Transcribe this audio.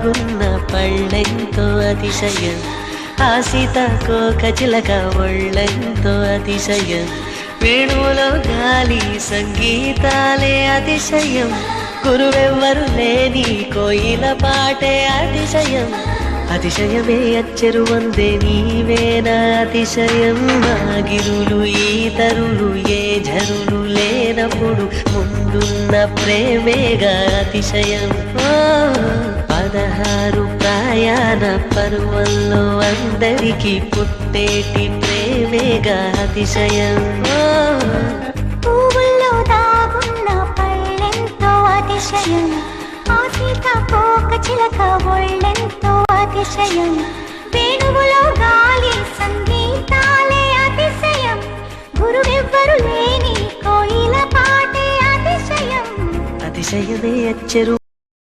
దాగున్న పళ్ళెంతో అతిశయం, ఆ సీతాకోక చిలక ఒళ్ళెంతో అతిశయం, వేణువులో గాలి సంగీతాలే అతిశయం, గురువెవ్వరు లేని కోయిల పాటే అతిశయం, అతిశయమే అచ్చెరు వందే నీవేనా అతిశయం, ఆగిరులు ఈతరులు ఏ ఝరులు లేనప్పుడు ముందున్న ప్రేమేగా అతిశయం. 16 ప్రయాణ పర్వంలో అందరికీ పుట్టేటి ప్రేమేగా అతిశయం. పువ్వుల్లో దాగున్న పళ్ళెంతో అతిశయం, ఆ సీతాకోక చిలక ఒళ్ళెంతో అతిశయం, వేణువులో గాలి సంగీతాలే అతిశయం, గురువెవ్వరు లేని కోయిల పాటే అతిశయం, అతిశయమే అచ్చెరు